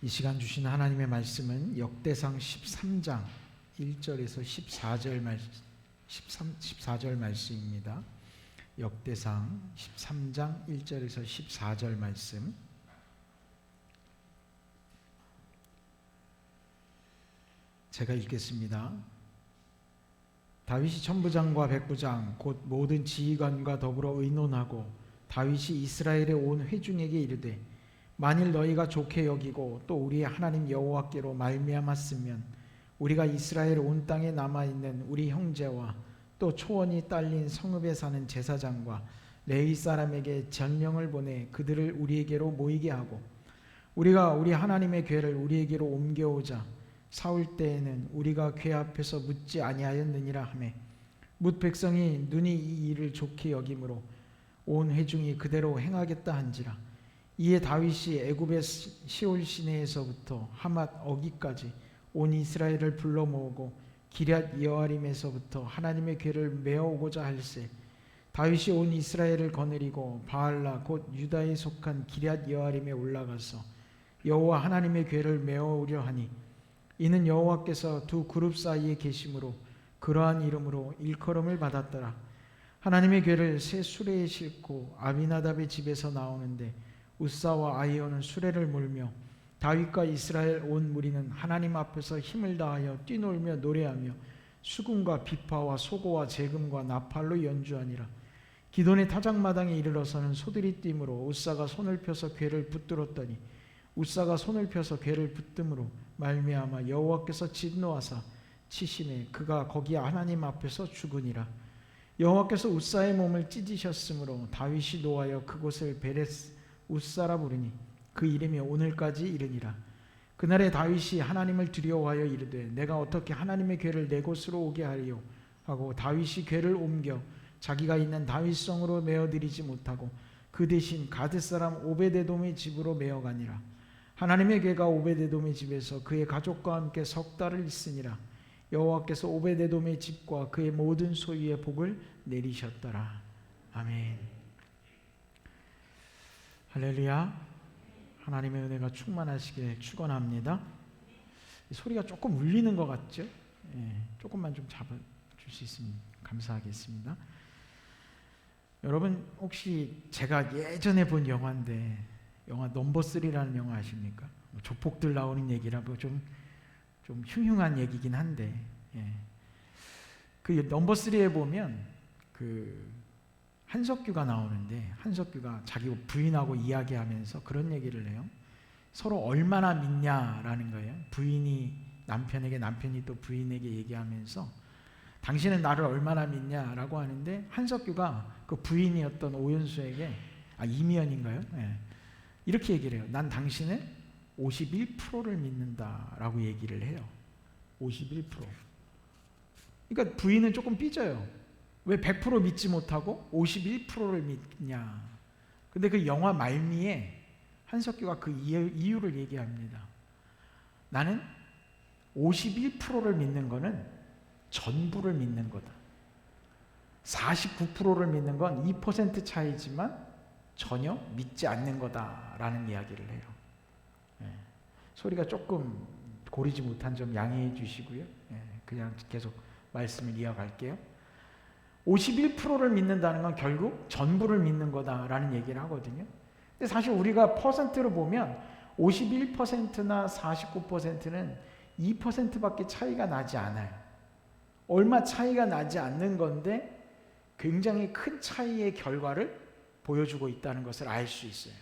이 시간 주신 하나님의 말씀은 역대상 13장 1절에서 14절 말씀입니다. 역대상 13장 1절에서 14절 말씀. 제가 읽겠습니다. 다윗이 천부장과 백부장 곧 모든 지휘관과 더불어 의논하고 다윗이 이스라엘의 온 회중에게 이르되 만일 너희가 좋게 여기고 또 우리의 하나님 여호와께로 말미암았으면 우리가 이스라엘 온 땅에 남아있는 우리 형제와 또 초원이 딸린 성읍에 사는 제사장과 레위 사람에게 전령을 보내 그들을 우리에게로 모이게 하고 우리가 우리 하나님의 궤를 우리에게로 옮겨오자 사울 때에는 우리가 궤 앞에서 묻지 아니하였느니라 하매 뭇 백성이 눈이 이 일을 좋게 여김으로 온 회중이 그대로 행하겠다 한지라. 이에 다윗이 애굽의 시올 시내에서부터 하맛 어기까지 온 이스라엘을 불러 모으고 기럇 여아림에서부터 하나님의 궤를 메어오고자 할세 다윗이 온 이스라엘을 거느리고 바알라 곧 유다에 속한 기럇 여아림에 올라가서 여호와 하나님의 궤를 메어오려 하니 이는 여호와께서 두 그룹 사이에 계심으로 그러한 이름으로 일컬음을 받았더라. 하나님의 궤를 새 수레에 싣고 아비나답의 집에서 나오는데 우사와 아히오는 수레를 몰며 다윗과 이스라엘 온 무리는 하나님 앞에서 힘을 다하여 뛰놀며 노래하며 수금과 비파와 소고와 제금과 나팔로 연주하니라. 기돈의 타작마당에 이르러서는 소들이 뛰므로 우사가 손을 펴서 궤를 붙들었더니 우사가 손을 펴서 궤를 붙듦으로 말미암아 여호와께서 진노하사 치심에 그가 거기 하나님 앞에서 죽으니라. 여호와께서 우사의 몸을 찢으셨으므로 다윗이 노하여 그곳을 베레스 우사라 부르니 그 이름이 오늘까지 이르니라. 그날에 다윗이 하나님을 두려워하여 이르되 내가 어떻게 하나님의 궤를 내 곳으로 오게 하리요 하고 다윗이 궤를 옮겨 자기가 있는 다윗성으로 메어드리지 못하고 그 대신 가드 사람 오베데돔의 집으로 메어가니라. 하나님의 궤가 오베데돔의 집에서 그의 가족과 함께 석 달을 있으니라. 여호와께서 오베데돔의 집과 그의 모든 소유에 복을 내리셨더라. 아멘. 할렐루야. 하나님의 은혜가 충만하시길 축원합니다. 소리가 조금 울리는 것 같죠? 조금만 좀 잡아줄 수 있으면 감사하겠습니다. 여러분 혹시 제가 예전에 본 영화인데 영화 넘버 3라는 영화 아십니까? 조폭들 나오는 얘기라고 좀 흉흉한 얘기긴 한데 그 넘버 3에 보면 그 한석규가 나오는데 한석규가 자기 부인하고 이야기하면서 그런 얘기를 해요. 서로 얼마나 믿냐라는 거예요. 부인이 남편에게 남편이 또 부인에게 얘기하면서 당신은 나를 얼마나 믿냐라고 하는데 한석규가 그 부인이었던 오연수에게 이미연인가요? 이렇게 얘기를 해요. 난 당신을 51%를 믿는다라고 얘기를 해요. 51%. 그러니까 부인은 조금 삐져요. 왜 100% 믿지 못하고 51%를 믿냐. 근데 그 영화 말미에 한석규가 그 이유를 얘기합니다. 나는 51%를 믿는 거는 전부를 믿는 거다. 49%를 믿는 건 2% 차이지만 전혀 믿지 않는 거다라는 이야기를 해요. 소리가 조금 고르지 못한 점 양해해 주시고요. 그냥 계속 말씀을 이어갈게요. 51%를 믿는다는 건 결국 전부를 믿는 거다라는 얘기를 하거든요. 근데 사실 우리가 퍼센트로 보면 51%나 49%는 2%밖에 차이가 나지 않아요. 얼마 차이가 나지 않는 건데 굉장히 큰 차이의 결과를 보여주고 있다는 것을 알 수 있어요.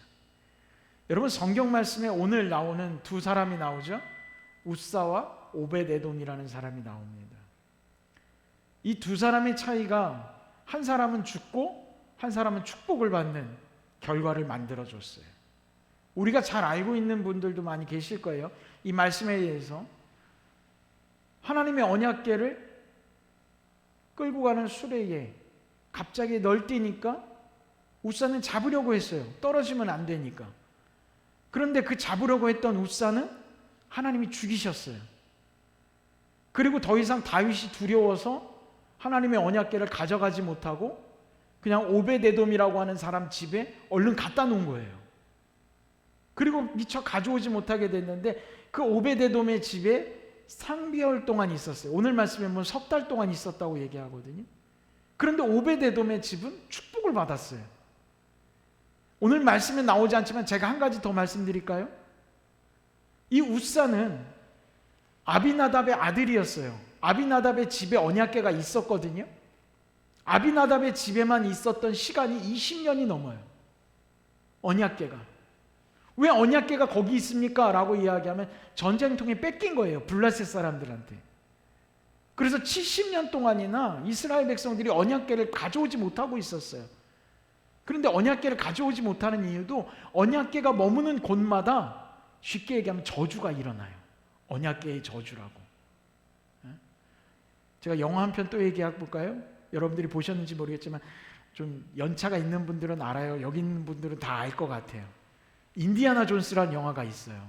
여러분 성경 말씀에 오늘 나오는 두 사람이 나오죠. 우사와 오벳에돔이라는 사람이 나옵니다. 이 두 사람의 차이가 한 사람은 죽고 한 사람은 축복을 받는 결과를 만들어줬어요. 우리가 잘 알고 있는 분들도 많이 계실 거예요. 이 말씀에 의해서 하나님의 언약궤를 끌고 가는 수레에 갑자기 널뛰니까 우사는 잡으려고 했어요. 떨어지면 안 되니까. 그런데 그 잡으려고 했던 우사는 하나님이 죽이셨어요. 그리고 더 이상 다윗이 두려워서 하나님의 언약궤를 가져가지 못하고 그냥 오벳에돔이라고 하는 사람 집에 얼른 갖다 놓은 거예요. 그리고 미처 가져오지 못하게 됐는데 그 오베데돔의 집에 3개월 동안 있었어요. 오늘 말씀에 보면 석 달 동안 있었다고 얘기하거든요. 그런데 오베데돔의 집은 축복을 받았어요. 오늘 말씀에 나오지 않지만 제가 한 가지 더 말씀드릴까요? 이 웃사는 아비나답의 아들이었어요. 아비나답의 집에 언약궤가 있었거든요. 아비나답의 집에만 있었던 시간이 20년이 넘어요. 언약궤가. 왜 언약궤가 거기 있습니까? 라고 이야기하면 전쟁통에 뺏긴 거예요. 블레셋 사람들한테. 그래서 70년 동안이나 이스라엘 백성들이 언약궤를 가져오지 못하고 있었어요. 그런데 언약궤를 가져오지 못하는 이유도 언약궤가 머무는 곳마다 쉽게 얘기하면 저주가 일어나요. 언약궤의 저주라고. 제가 영화 한 편 또 얘기해 볼까요? 여러분들이 보셨는지 모르겠지만 좀 연차가 있는 분들은 알아요. 여기 있는 분들은 다 알 것 같아요. 인디아나 존스라는 영화가 있어요.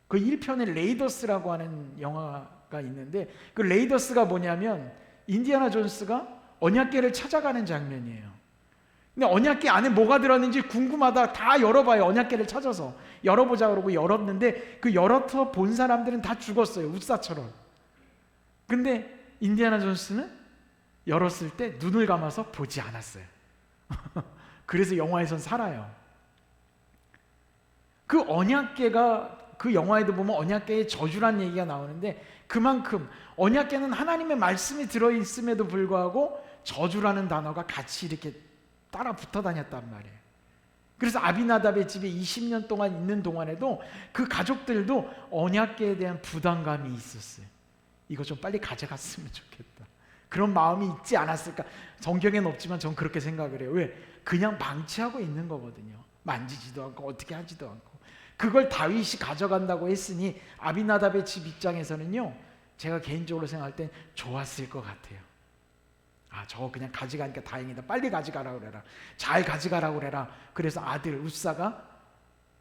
그 1편에 레이더스라고 하는 영화가 있는데 그 레이더스가 뭐냐면 인디아나 존스가 언약궤를 찾아가는 장면이에요. 근데 언약궤 안에 뭐가 들었는지 궁금하다 다 열어봐요. 언약궤를 찾아서 열어보자 그러고 열었는데 그 열어서 본 사람들은 다 죽었어요. 웃사처럼. 근데 인디아나 존스는 열었을 때 눈을 감아서 보지 않았어요. 그래서 영화에선 살아요. 그 언약궤가 그 영화에도 보면 언약궤의 저주란 얘기가 나오는데 그만큼 언약궤는 하나님의 말씀이 들어있음에도 불구하고 저주라는 단어가 같이 이렇게 따라 붙어 다녔단 말이에요. 그래서 아비나답의 집에 20년 동안 있는 동안에도 그 가족들도 언약궤에 대한 부담감이 있었어요. 이거 좀 빨리 가져갔으면 좋겠다. 그런 마음이 있지 않았을까? 성경에는 없지만 전 그렇게 생각을 해요. 왜? 그냥 방치하고 있는 거거든요. 만지지도 않고 어떻게 하지도 않고. 그걸 다윗이 가져간다고 했으니 아비나답의 집 입장에서는요, 제가 개인적으로 생각할 땐 좋았을 것 같아요. 아, 저거 그냥 가져가니까 다행이다. 빨리 가져가라고 그래라. 잘 가져가라고 그래라. 그래서 아들 웃사가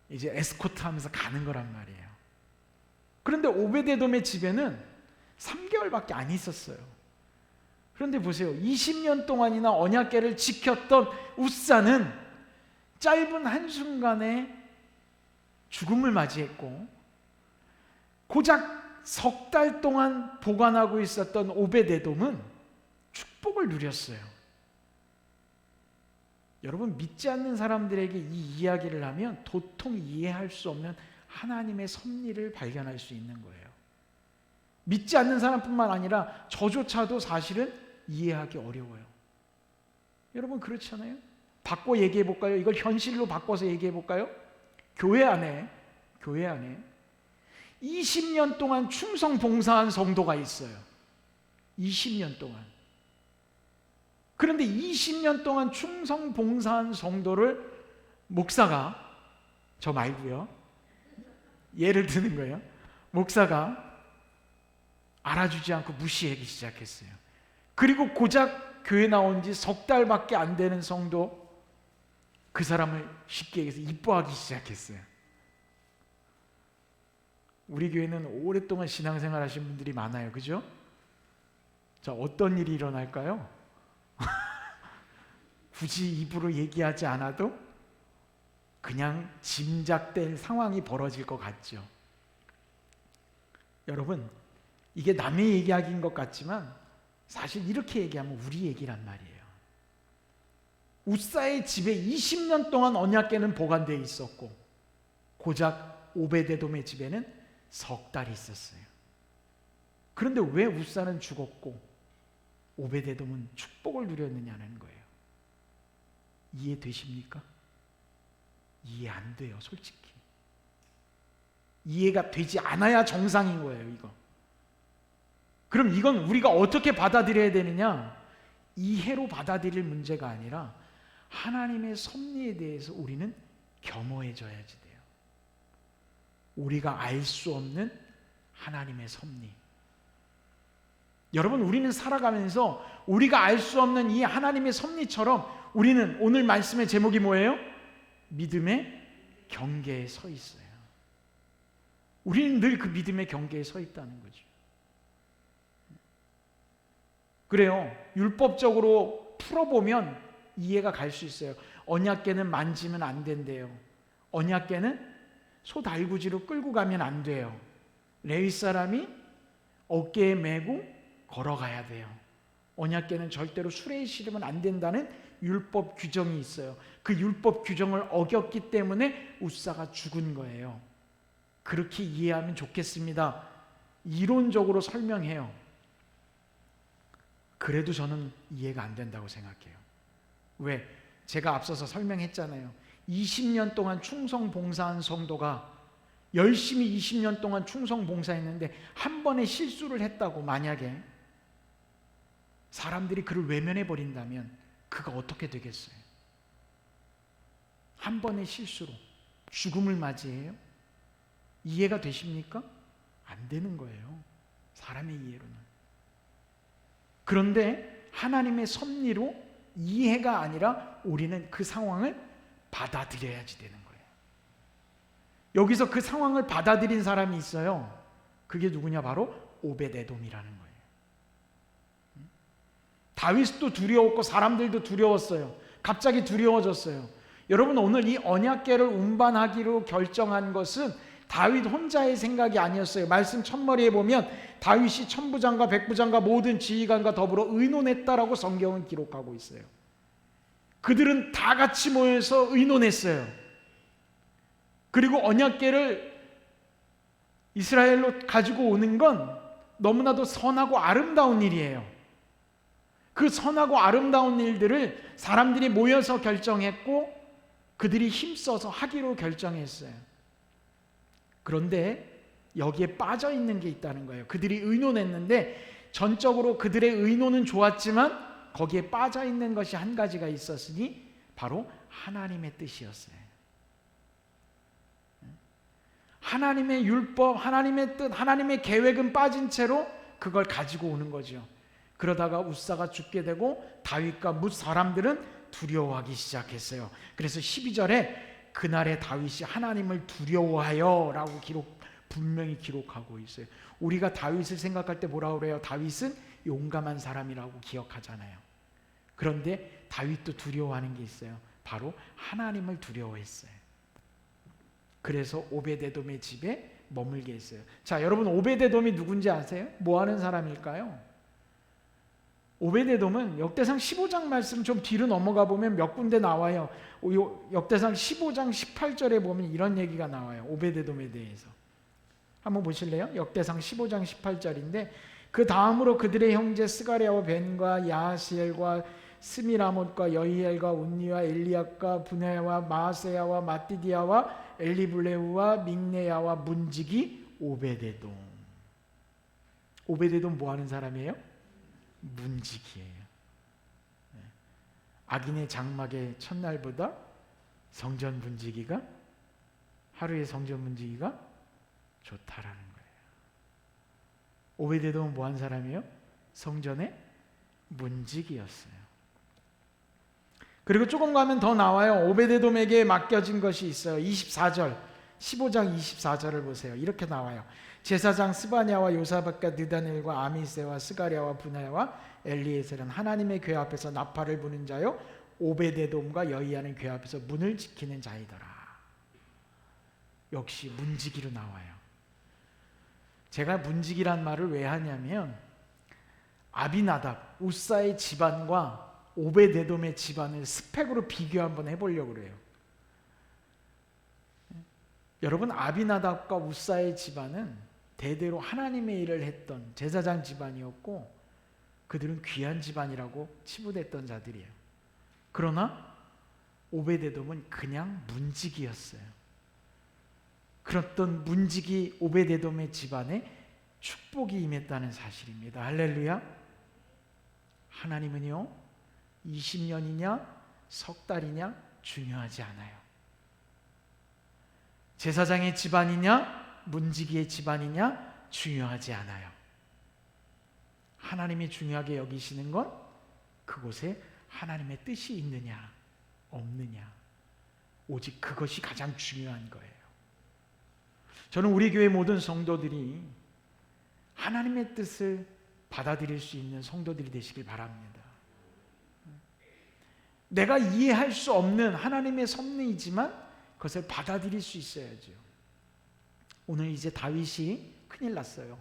이제 에스코트 하면서 가는 거란 말이에요. 그런데 오베데돔의 집에는 3개월밖에 안 있었어요. 그런데 보세요. 20년 동안이나 언약궤를 지켰던 웃사는 짧은 한순간에 죽음을 맞이했고 고작 석 달 동안 보관하고 있었던 오베데돔은 축복을 누렸어요. 여러분, 믿지 않는 사람들에게 이 이야기를 하면 도통 이해할 수 없는 하나님의 섭리를 발견할 수 있는 거예요. 믿지 않는 사람뿐만 아니라 저조차도 사실은 이해하기 어려워요. 여러분, 그렇잖아요? 바꿔 얘기해 볼까요? 이걸 현실로 바꿔서 얘기해 볼까요? 교회 안에 20년 동안 충성 봉사한 성도가 있어요. 20년 동안. 그런데 20년 동안 충성 봉사한 성도를 목사가, 저 말고요, 예를 드는 거예요. 목사가 알아주지 않고 무시하기 시작했어요. 그리고 고작 교회 나온 지 석 달밖에 안 되는 성도, 그 사람을 쉽게 얘기해서 이뻐하기 시작했어요. 우리 교회는 오랫동안 신앙생활 하신 분들이 많아요. 그죠? 자, 어떤 일이 일어날까요? 굳이 입으로 얘기하지 않아도 그냥 짐작된 상황이 벌어질 것 같죠. 여러분, 이게 남의 얘기하기인 것 같지만 사실 이렇게 얘기하면 우리 얘기란 말이에요. 웃사의 집에 20년 동안 언약궤는 보관되어 있었고 고작 오베데돔의 집에는 석 달이 있었어요. 그런데 왜 웃사는 죽었고 오베데돔은 축복을 누렸느냐는 거예요. 이해되십니까? 이해 안 돼요, 솔직히. 이해가 되지 않아야 정상인 거예요, 이거. 그럼 이건 우리가 어떻게 받아들여야 되느냐? 이해로 받아들일 문제가 아니라 하나님의 섭리에 대해서 우리는 겸허해져야지 돼요. 우리가 알 수 없는 하나님의 섭리. 여러분, 우리는 살아가면서 우리가 알 수 없는 이 하나님의 섭리처럼 우리는 오늘 말씀의 제목이 뭐예요? 믿음의 경계에 서 있어요. 우리는 늘 그 믿음의 경계에 서 있다는 거죠. 그래요. 율법적으로 풀어보면 이해가 갈 수 있어요. 언약궤는 만지면 안 된대요. 언약궤는 소 달구지로 끌고 가면 안 돼요. 레위 사람이 어깨에 메고 걸어가야 돼요. 언약궤는 절대로 수레에 실으면 안 된다는 율법 규정이 있어요. 그 율법 규정을 어겼기 때문에 웃사가 죽은 거예요. 그렇게 이해하면 좋겠습니다. 이론적으로 설명해요. 그래도 저는 이해가 안 된다고 생각해요. 왜? 제가 앞서서 설명했잖아요. 20년 동안 충성 봉사한 성도가 열심히 20년 동안 충성 봉사했는데 한 번의 실수를 했다고 만약에 사람들이 그를 외면해 버린다면 그가 어떻게 되겠어요? 한 번의 실수로 죽음을 맞이해요? 이해가 되십니까? 안 되는 거예요. 사람의 이해로는. 그런데 하나님의 섭리로 이해가 아니라 우리는 그 상황을 받아들여야지 되는 거예요. 여기서 그 상황을 받아들인 사람이 있어요. 그게 누구냐? 바로 오벳에돔이라는 거예요. 다윗도 두려웠고 사람들도 두려웠어요. 갑자기 두려워졌어요. 여러분, 오늘 이 언약궤를 운반하기로 결정한 것은 다윗 혼자의 생각이 아니었어요. 말씀 첫머리에 보면 다윗이 천부장과 백부장과 모든 지휘관과 더불어 의논했다라고 성경은 기록하고 있어요. 그들은 다 같이 모여서 의논했어요. 그리고 언약궤를 이스라엘로 가지고 오는 건 너무나도 선하고 아름다운 일이에요. 그 선하고 아름다운 일들을 사람들이 모여서 결정했고 그들이 힘써서 하기로 결정했어요. 그런데 여기에 빠져 있는 게 있다는 거예요. 그들이 의논했는데 전적으로 그들의 의논은 좋았지만 거기에 빠져 있는 것이 한 가지가 있었으니 바로 하나님의 뜻이었어요. 하나님의 율법, 하나님의 뜻, 하나님의 계획은 빠진 채로 그걸 가지고 오는 거죠. 그러다가 웃사가 죽게 되고 다윗과 뭇 사람들은 두려워하기 시작했어요. 그래서 12절에 그날의 다윗이 하나님을 두려워하여 라고 분명히 기록하고 있어요. 우리가 다윗을 생각할 때 뭐라고 그래요? 다윗은 용감한 사람이라고 기억하잖아요. 그런데 다윗도 두려워하는 게 있어요. 바로 하나님을 두려워했어요. 그래서 오벳에돔의 집에 머물게 했어요. 자, 여러분, 오벳에돔이 누군지 아세요? 뭐 하는 사람일까요? 오벳에돔은 역대상 15장 말씀 좀 뒤로 넘어가 보면 몇 군데 나와요. 역대상 15장 18절에 보면 이런 얘기가 나와요. 오벳에돔에 대해서. 한번 보실래요? 역대상 15장 18절인데 그 다음으로 그들의 형제 스가랴와 벤과 야하시엘과 스미라못과 여히엘과 운니와 엘리압과 분야와 마아세야와 마띠디아와 엘리블레우와 믹네야와 문지기 오벳에돔. 오벳에돔 뭐 하는 사람이에요? 문지기예요. 악인의 장막의 첫날보다 성전 문지기가 하루의 성전 문지기가 좋다라는 거예요. 오벳에돔은 뭐 한 사람이에요? 성전의 문지기였어요. 그리고 조금 가면 더 나와요. 오벳에돔에게 맡겨진 것이 있어요. 24절, 15장 24절을 보세요. 이렇게 나와요. 제사장 스바냐와 요사박과 느다넬과 아미세와 스가랴와 분야와 엘리에셀은 하나님의 궤 앞에서 나팔을 부는 자요 오벳에돔과 여이하는 궤 앞에서 문을 지키는 자이더라. 역시 문지기로 나와요. 제가 문지기란 말을 왜 하냐면 아비나답, 웃사의 집안과 오벳에돔의 집안을 스펙으로 비교 한번 해보려고 그래요. 여러분, 아비나답과 웃사의 집안은 대대로 하나님의 일을 했던 제사장 집안이었고 그들은 귀한 집안이라고 치부됐던 자들이에요. 그러나 오벳에돔은 그냥 문지기였어요. 그랬던 문지기 오벳에돔의 집안에 축복이 임했다는 사실입니다. 할렐루야. 하나님은요 20년이냐 석 달이냐 중요하지 않아요. 제사장의 집안이냐 문지기의 집안이냐 중요하지 않아요. 하나님이 중요하게 여기시는 건 그곳에 하나님의 뜻이 있느냐 없느냐, 오직 그것이 가장 중요한 거예요. 저는 우리 교회 모든 성도들이 하나님의 뜻을 받아들일 수 있는 성도들이 되시길 바랍니다. 내가 이해할 수 없는 하나님의 섭리이지만 그것을 받아들일 수 있어야죠. 오늘 이제 다윗이 큰일 났어요.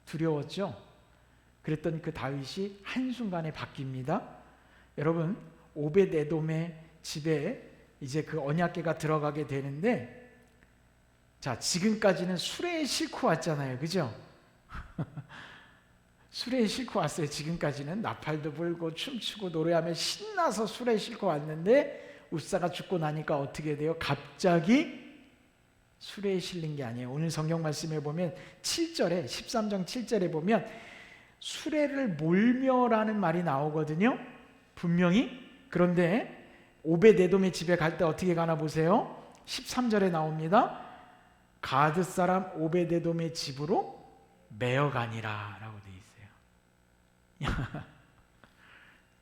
두려웠죠? 그랬더니 그 다윗이 한순간에 바뀝니다. 여러분, 오벳에돔의 집에 이제 그 언약궤가 들어가게 되는데, 자, 지금까지는 수레에 싣고 왔잖아요. 그죠? 수레에 싣고 왔어요. 지금까지는 나팔도 불고 춤추고 노래하며 신나서 수레에 싣고 왔는데, 웃사가 죽고 나니까 어떻게 돼요? 갑자기 수레에 실린 게 아니에요. 오늘 성경 말씀에 보면 7절에 13장 7절에 보면 수레를 몰며라는 말이 나오거든요. 분명히. 그런데 오벳에돔의 집에 갈 때 어떻게 가나 보세요. 13절에 나옵니다. 가드 사람 오벳에돔의 집으로 메어가니라 라고 되어 있어요.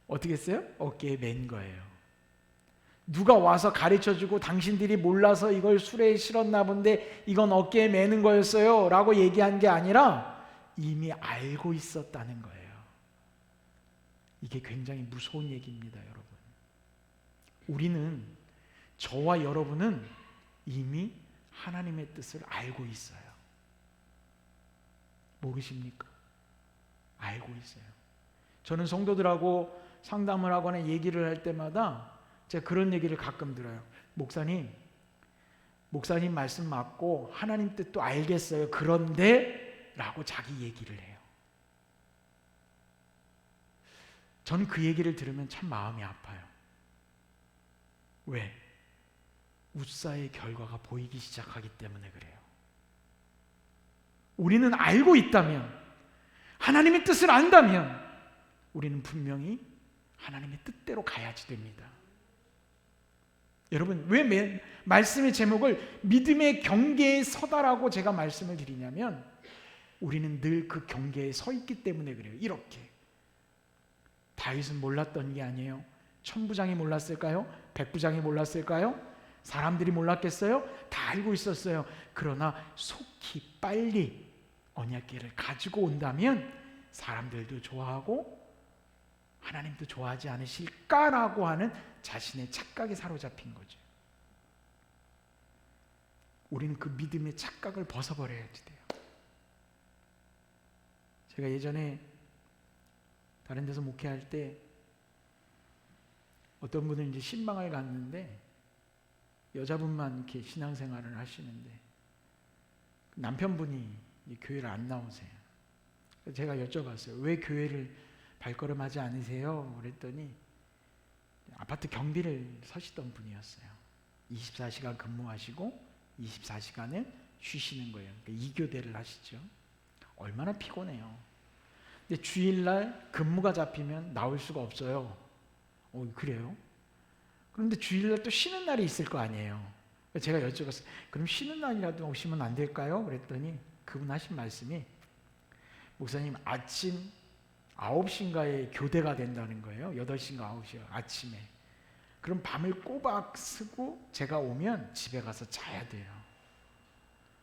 어떻게 했어요? 어깨에 맨 거예요. 누가 와서 가르쳐주고 당신들이 몰라서 이걸 수레에 실었나 본데 이건 어깨에 매는 거였어요 라고 얘기한 게 아니라 이미 알고 있었다는 거예요. 이게 굉장히 무서운 얘기입니다, 여러분. 우리는, 저와 여러분은 이미 하나님의 뜻을 알고 있어요. 모르십니까? 알고 있어요. 저는 성도들하고 상담을 하거나 얘기를 할 때마다 제가 그런 얘기를 가끔 들어요. 목사님 말씀 맞고 하나님 뜻도 알겠어요. 그런데 라고 자기 얘기를 해요. 저는 그 얘기를 들으면 참 마음이 아파요. 왜? 웃사의 결과가 보이기 시작하기 때문에 그래요. 우리는 알고 있다면, 하나님의 뜻을 안다면 우리는 분명히 하나님의 뜻대로 가야지 됩니다. 여러분, 왜 말씀의 제목을 믿음의 경계에 서다라고 제가 말씀을 드리냐면, 우리는 늘 그 경계에 서 있기 때문에 그래요. 이렇게. 다윗은 몰랐던 게 아니에요. 천부장이 몰랐을까요? 백부장이 몰랐을까요? 사람들이 몰랐겠어요? 다 알고 있었어요. 그러나 속히 빨리 언약궤를 가지고 온다면 사람들도 좋아하고 하나님도 좋아하지 않으실까라고 하는 자신의 착각에 사로잡힌 거죠. 우리는 그 믿음의 착각을 벗어버려야 돼요. 제가 예전에 다른 데서 목회할 때 어떤 분은 이제 신방을 갔는데 여자분만 이렇게 신앙생활을 하시는데 남편분이 교회를 안 나오세요. 제가 여쭤봤어요. 왜 교회를 발걸음하지 않으세요? 그랬더니 아파트 경비를 서시던 분이었어요. 24시간 근무하시고 24시간을 쉬시는 거예요. 그러니까 2교대를 하시죠. 얼마나 피곤해요. 근데 주일날 근무가 잡히면 나올 수가 없어요. 그래요? 그런데 주일날 또 쉬는 날이 있을 거 아니에요. 제가 여쭤봤어요. 그럼 쉬는 날이라도 오시면 안 될까요? 그랬더니 그분 하신 말씀이, 목사님 아침 9시인가에 교대가 된다는 거예요. 8시인가 9시요. 아침에. 그럼 밤을 꼬박 쓰고 제가 오면 집에 가서 자야 돼요.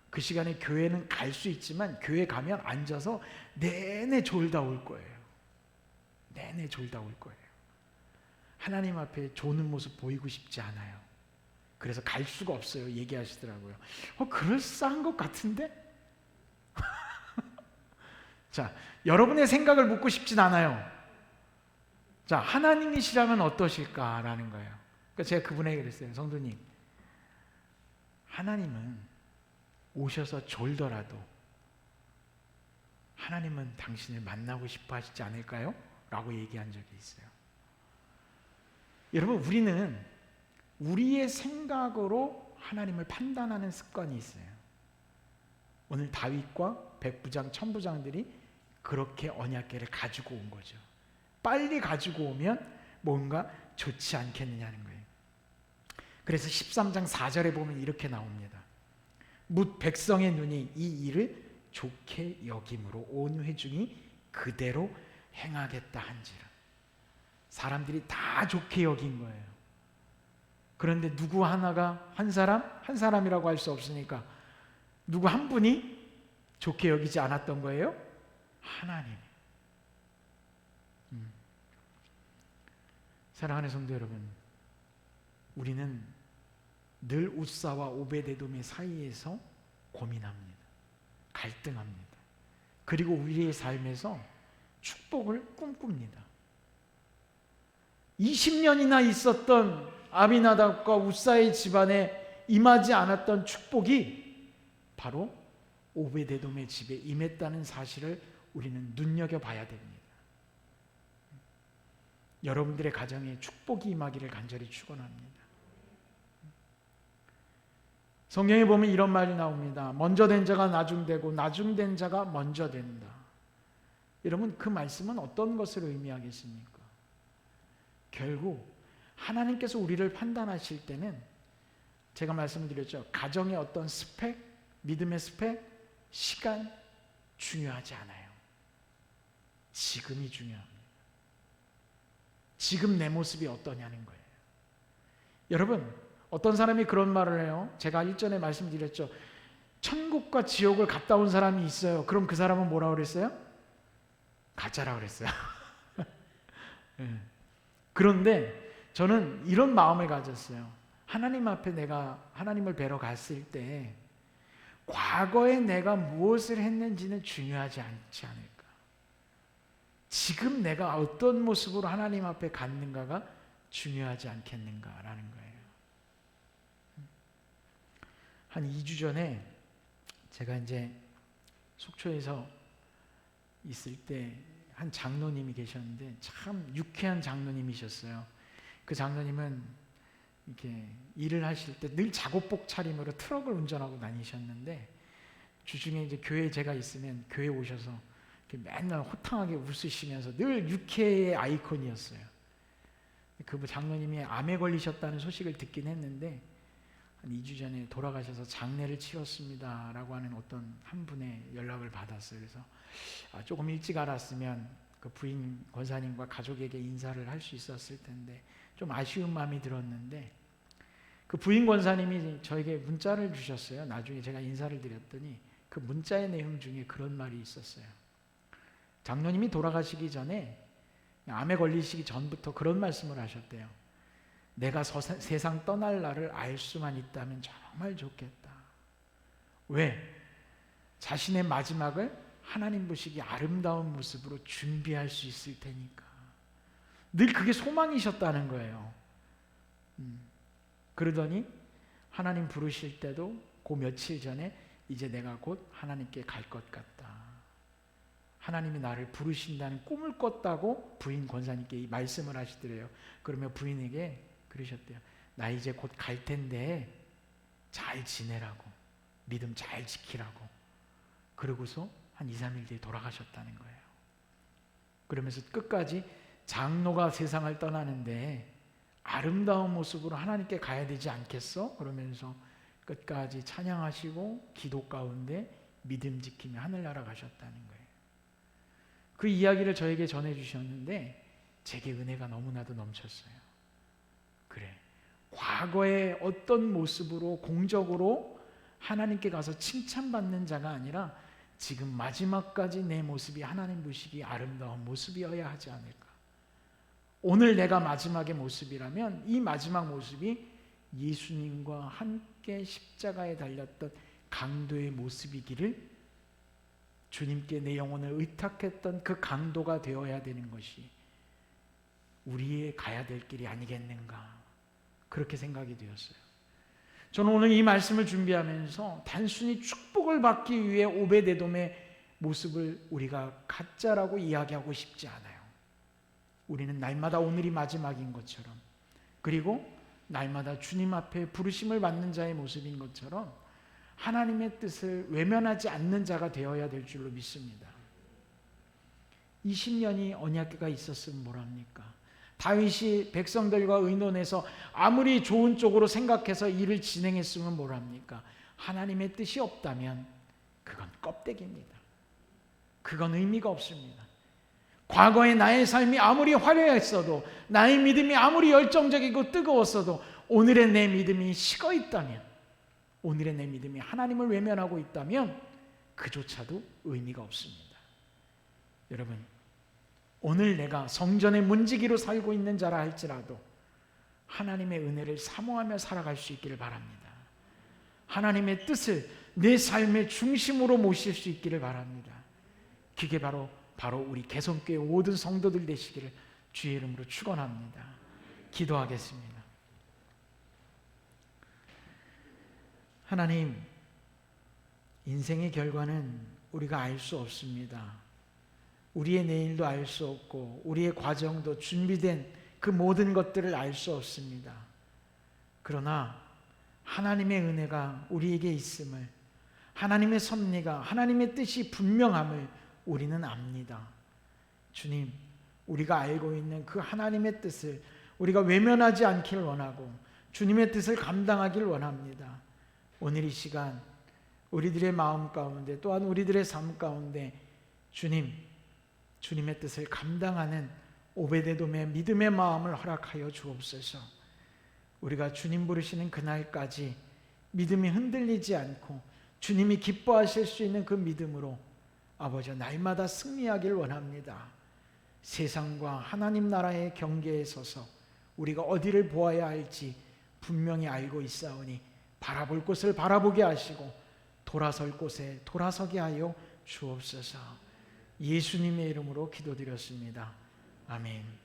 그 시간에 교회는 갈 수 있지만 교회 가면 앉아서 내내 졸다 올 거예요. 내내 졸다 올 거예요. 하나님 앞에 조는 모습 보이고 싶지 않아요. 그래서 갈 수가 없어요. 얘기하시더라고요. 그럴싸한 것 같은데? 자, 여러분의 생각을 묻고 싶진 않아요. 자, 하나님이시라면 어떠실까라는 거예요. 그러니까 제가 그분에게 그랬어요. 성도님, 하나님은 오셔서 졸더라도 하나님은 당신을 만나고 싶어 하시지 않을까요? 라고 얘기한 적이 있어요. 여러분, 우리는 우리의 생각으로 하나님을 판단하는 습관이 있어요. 오늘 다윗과 백부장, 천부장들이 그렇게 언약궤를 가지고 온 거죠. 빨리 가지고 오면 뭔가 좋지 않겠느냐는 거예요. 그래서 13장 4절에 보면 이렇게 나옵니다. 뭇 백성의 눈이 이 일을 좋게 여김으로 온 회중이 그대로 행하겠다 한지라. 사람들이 다 좋게 여긴 거예요. 그런데 누구 하나가, 한 사람이라고 할 수 없으니까 누구 한 분이 좋게 여기지 않았던 거예요? 하나님. 사랑하는 성도 여러분, 우리는 늘 웃사와 오벳에돔의 사이에서 고민합니다. 갈등합니다. 그리고 우리의 삶에서 축복을 꿈꿉니다. 20년이나 있었던 아미나답과 우사의 집안에 임하지 않았던 축복이 바로 오베데돔의 집에 임했다는 사실을 우리는 눈여겨봐야 됩니다. 여러분들의 가정에 축복이 임하기를 간절히 축원합니다. 성경에 보면 이런 말이 나옵니다. 먼저 된 자가 나중되고 나중된 자가 먼저 된다. 여러분, 그 말씀은 어떤 것을 의미하겠습니까? 결국 하나님께서 우리를 판단하실 때는 제가 말씀드렸죠. 가정의 어떤 스펙, 믿음의 스펙, 시간 중요하지 않아요. 지금이 중요합니다. 지금 내 모습이 어떠냐는 거예요. 여러분, 어떤 사람이 그런 말을 해요. 제가 일전에 말씀드렸죠. 천국과 지옥을 갔다 온 사람이 있어요. 그럼 그 사람은 뭐라고 그랬어요? 가짜라고 그랬어요. 네. 그런데 저는 이런 마음을 가졌어요. 하나님 앞에 내가 하나님을 뵈러 갔을 때 과거에 내가 무엇을 했는지는 중요하지 않지 않을까. 지금 내가 어떤 모습으로 하나님 앞에 갔는가가 중요하지 않겠는가라는 거예요. 한 2주 전에 제가 이제 속초에서 있을 때 한 장로님이 계셨는데 참 유쾌한 장로님이셨어요. 그 장로님은 이렇게 일을 하실 때 늘 작업복 차림으로 트럭을 운전하고 다니셨는데 주중에 이제 교회에 제가 있으면 교회 오셔서 맨날 호탕하게 웃으시면서 늘 유쾌의 아이콘이었어요. 그 장로님이 암에 걸리셨다는 소식을 듣긴 했는데 한 2주 전에 돌아가셔서 장례를 치렀습니다 라고 하는 어떤 한 분의 연락을 받았어요. 그래서 조금 일찍 알았으면 그 부인 권사님과 가족에게 인사를 할 수 있었을 텐데 좀 아쉬운 마음이 들었는데 그 부인 권사님이 저에게 문자를 주셨어요. 나중에 제가 인사를 드렸더니 그 문자의 내용 중에 그런 말이 있었어요. 장로님이 돌아가시기 전에 암에 걸리시기 전부터 그런 말씀을 하셨대요. 내가 세상 떠날 날을 알 수만 있다면 정말 좋겠다. 왜? 자신의 마지막을 하나님 보시기 아름다운 모습으로 준비할 수 있을 테니까. 늘 그게 소망이셨다는 거예요. 그러더니 하나님 부르실 때도 그 며칠 전에 이제 내가 곧 하나님께 갈 것 같다. 하나님이 나를 부르신다는 꿈을 꿨다고 부인 권사님께 이 말씀을 하시더래요. 그러면 부인에게 그러셨대요. 나 이제 곧 갈 텐데 잘 지내라고, 믿음 잘 지키라고. 그러고서 한 2, 3일 뒤에 돌아가셨다는 거예요. 그러면서 끝까지 장로가 세상을 떠나는데 아름다운 모습으로 하나님께 가야 되지 않겠어? 그러면서 끝까지 찬양하시고 기도 가운데 믿음 지키며 하늘나라 가셨다는 거예요. 그 이야기를 저에게 전해주셨는데 제게 은혜가 너무나도 넘쳤어요. 그래, 과거의 어떤 모습으로 공적으로 하나님께 가서 칭찬받는 자가 아니라 지금 마지막까지 내 모습이 하나님 보시기 아름다운 모습이어야 하지 않을까. 오늘 내가 마지막의 모습이라면 이 마지막 모습이 예수님과 함께 십자가에 달렸던 강도의 모습이기를, 주님께 내 영혼을 의탁했던 그 강도가 되어야 되는 것이 우리의 가야 될 길이 아니겠는가, 그렇게 생각이 되었어요. 저는 오늘 이 말씀을 준비하면서 단순히 축복을 받기 위해 오베데돔의 모습을 우리가 가짜라고 이야기하고 싶지 않아요. 우리는 날마다 오늘이 마지막인 것처럼, 그리고 날마다 주님 앞에 부르심을 받는 자의 모습인 것처럼 하나님의 뜻을 외면하지 않는 자가 되어야 될 줄로 믿습니다. 20년이 언약궤가 있었으면 뭐랍니까? 다윗이 백성들과 의논해서 아무리 좋은 쪽으로 생각해서 일을 진행했으면 뭐랍니까? 하나님의 뜻이 없다면 그건 껍데기입니다. 그건 의미가 없습니다. 과거의 나의 삶이 아무리 화려했어도, 나의 믿음이 아무리 열정적이고 뜨거웠어도 오늘의 내 믿음이 식어 있다면, 오늘의 내 믿음이 하나님을 외면하고 있다면 그조차도 의미가 없습니다. 여러분, 오늘 내가 성전의 문지기로 살고 있는 자라 할지라도 하나님의 은혜를 사모하며 살아갈 수 있기를 바랍니다. 하나님의 뜻을 내 삶의 중심으로 모실 수 있기를 바랍니다. 그게 바로 우리 개성교회 모든 성도들 되시기를 주의 이름으로 축원합니다. 기도하겠습니다. 하나님, 인생의 결과는 우리가 알 수 없습니다. 우리의 내일도 알 수 없고 우리의 과정도 준비된 그 모든 것들을 알 수 없습니다. 그러나 하나님의 은혜가 우리에게 있음을, 하나님의 섭리가, 하나님의 뜻이 분명함을 우리는 압니다. 주님, 우리가 알고 있는 그 하나님의 뜻을 우리가 외면하지 않기를 원하고 주님의 뜻을 감당하기를 원합니다. 오늘 이 시간 우리들의 마음 가운데 또한 우리들의 삶 가운데 주님의 뜻을 감당하는 오베데돔의 믿음의 마음을 허락하여 주옵소서. 우리가 주님 부르시는 그날까지 믿음이 흔들리지 않고 주님이 기뻐하실 수 있는 그 믿음으로 아버지 날마다 승리하길 원합니다. 세상과 하나님 나라의 경계에 서서 우리가 어디를 보아야 할지 분명히 알고 있사오니 바라볼 곳을 바라보게 하시고 돌아설 곳에 돌아서게 하여 주옵소서. 예수님의 이름으로 기도드렸습니다. 아멘.